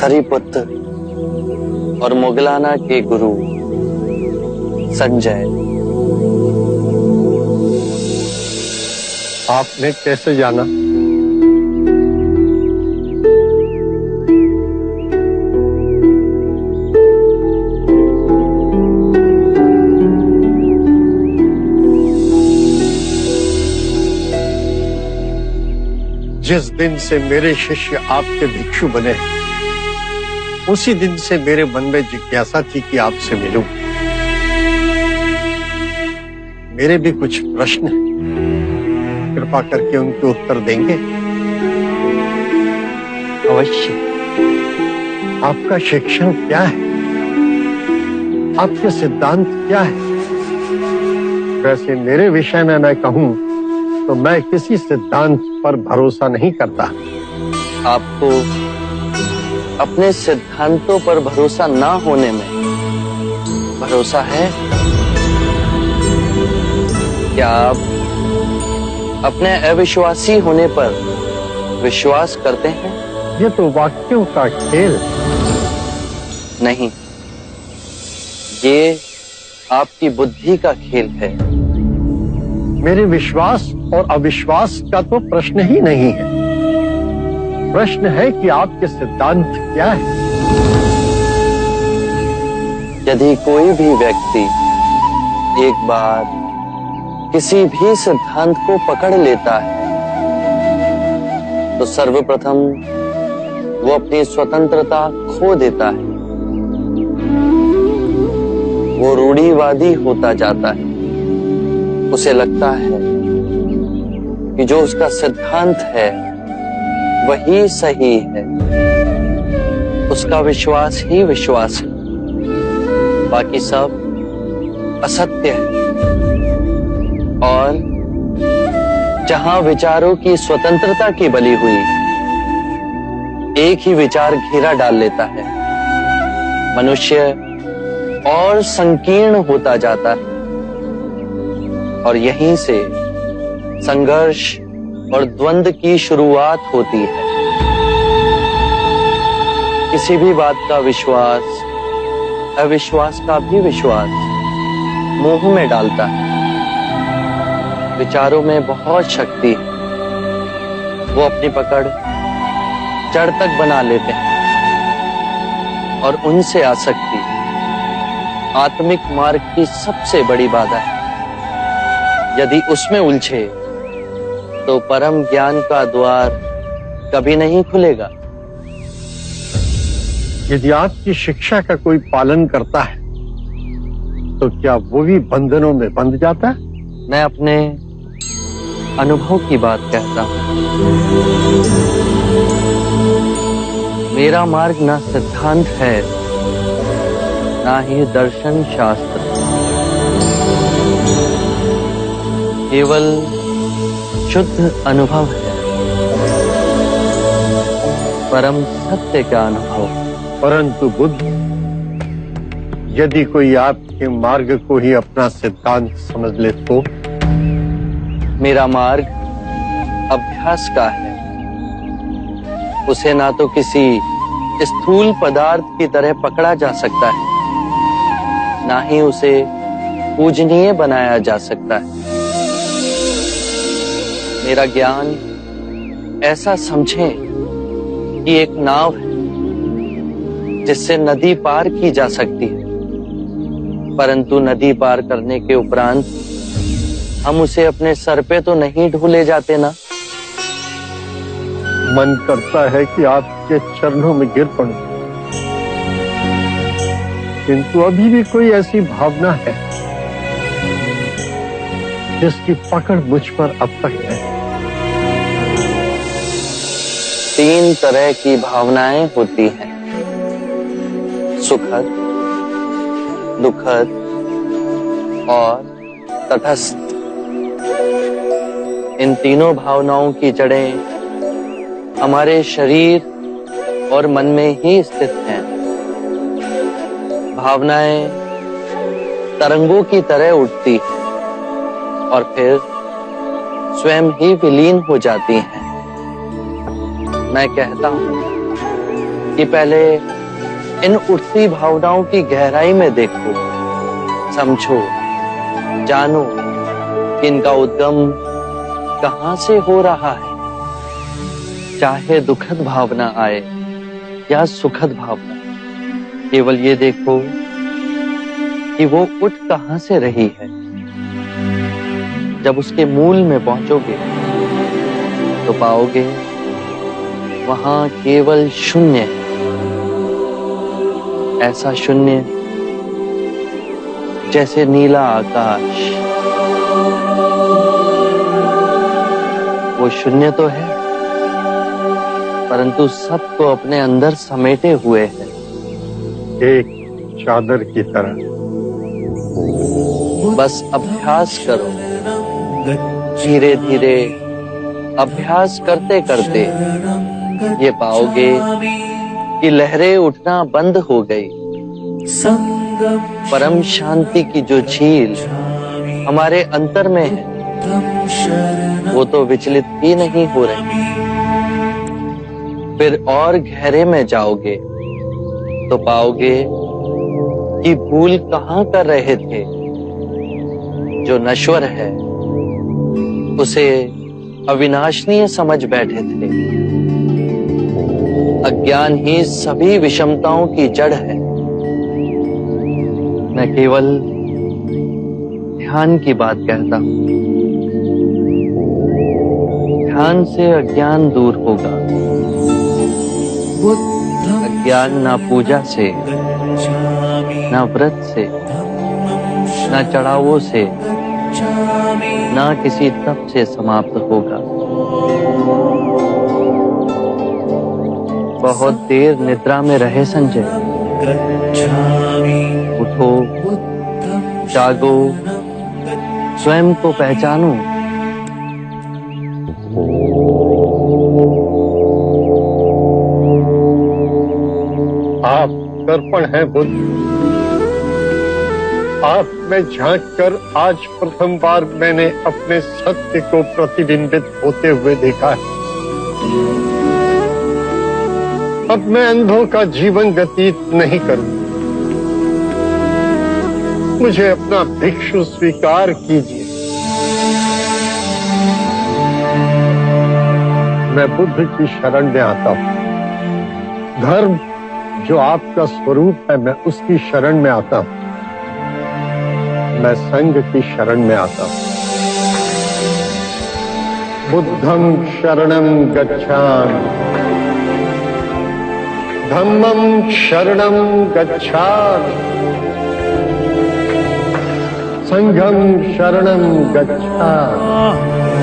सरीपुत्र और मुगलाना के गुरु संजय। आपने कैसे जाना? जिस दिन से मेरे शिष्य आपके भिक्षु बने, उसी दिन से मेरे मन में जिज्ञासा थी कि आपसे मिलूं। मेरे भी कुछ प्रश्न हैं, कृपा करके उनके उत्तर देंगे? अवश्य। आपका शिक्षण क्या है? आपके सिद्धांत क्या है? वैसे मेरे विषय में मैं कहूं तो मैं किसी सिद्धांत पर भरोसा नहीं करता। आपको अपने सिद्धांतों पर भरोसा ना होने में भरोसा है? क्या आप अपने अविश्वासी होने पर विश्वास करते हैं? ये तो वाक्यों का खेल। नहीं, ये आपकी बुद्धि का खेल है। मेरे विश्वास और अविश्वास का तो प्रश्न ही नहीं है। प्रश्न है कि आपके सिद्धांत क्या है? यदि कोई भी व्यक्ति एक बार किसी भी सिद्धांत को पकड़ लेता है तो सर्वप्रथम वो अपनी स्वतंत्रता खो देता है। वो रूढ़िवादी होता जाता है। उसे लगता है कि जो उसका सिद्धांत है वही सही है। उसका विश्वास ही विश्वास है, बाकी सब असत्य है। और जहां विचारों की स्वतंत्रता की बलि हुई, एक ही विचार घेरा डाल लेता है। मनुष्य और संकीर्ण होता जाता है और यहीं से संघर्ष और द्वंद्व की शुरुआत होती है। किसी भी बात का विश्वास अविश्वास का भी विश्वास मोह में डालता है। विचारों में बहुत शक्ति है। वो अपनी पकड़ जड़ तक बना लेते हैं और उनसे आसक्ति आत्मिक मार्ग की सबसे बड़ी बाधा है। यदि उसमें उलझे तो परम ज्ञान का द्वार कभी नहीं खुलेगा। यदि आपकी शिक्षा का कोई पालन करता है तो क्या वो भी बंधनों में बंध जाता है? मैं अपने अनुभव की बात कहता हूं। मेरा मार्ग ना सिद्धांत है, ना ही दर्शन शास्त्र, केवल शुद्ध अनुभव है, परम सत्य का अनुभव। परंतु बुद्ध, यदि कोई आपके मार्ग को ही अपना सिद्धांत समझ ले तो? मेरा मार्ग अभ्यास का है। उसे ना तो किसी स्थूल पदार्थ की तरह पकड़ा जा सकता है, ना ही उसे पूजनीय बनाया जा सकता है। मेरा ज्ञान ऐसा समझें कि एक नाव है जिससे नदी पार की जा सकती है, परंतु नदी पार करने के उपरांत हम उसे अपने सर पे तो नहीं ढो जाते ना। मन करता है कि आपके चरणों में गिर पड़ूं, किंतु अभी भी कोई ऐसी भावना है जिसकी पकड़ मुझ पर अब तक है। 3 तरह की भावनाएं होती हैं, सुखद, दुखद और तटस्थ। इन तीनों भावनाओं की जड़ें हमारे शरीर और मन में ही स्थित हैं। भावनाएं तरंगों की तरह उठती हैं और फिर स्वयं ही विलीन हो जाती हैं। मैं कहता हूं कि पहले इन उठती भावनाओं की गहराई में देखो, समझो, जानो कि इनका उद्गम कहां से हो रहा है। चाहे दुखद भावना आए या सुखद भावना, केवल ये देखो कि वो उठ कहां से रही है। जब उसके मूल में पहुंचोगे तो पाओगे वहां केवल शून्य है। ऐसा शून्य जैसे नीला आकाश। वो शून्य तो है, परंतु सब तो अपने अंदर समेटे हुए है, एक चादर की तरह। बस अभ्यास करो, धीरे धीरे अभ्यास करते करते ये पाओगे कि लहरें उठना बंद हो गई। परम शांति की जो झील हमारे अंतर में है, वो तो विचलित ही नहीं हो रही। फिर और गहरे में जाओगे तो पाओगे कि भूल कहां कर रहे थे। जो नश्वर है उसे अविनाशनीय समझ बैठे थे। अज्ञान ही सभी विषमताओं की जड़ है। मैं केवल ध्यान की बात कहता हूं। ध्यान से अज्ञान दूर होगा। अज्ञान ना पूजा से, ना व्रत से, ना चढ़ावों से, ना किसी तप से समाप्त होगा। बहुत देर निद्रा में रहे संजय। उठो, जागो, स्वयं को पहचानो। आप दर्पण हैं बुद्ध। आप में झांक कर आज प्रथम बार मैंने अपने सत्य को प्रतिबिंबित होते हुए देखा है। अब मैं अंधों का जीवन व्यतीत नहीं करूं। मुझे अपना भिक्षु स्वीकार कीजिए। मैं बुद्ध की शरण में आता हूं। धर्म जो आपका स्वरूप है, मैं उसकी शरण में आता हूं। मैं संघ की शरण में आता हूं। बुद्धं शरणं गच्छामि, धम्मं शरणं गच्छामि, संघं शरणं गच्छामि।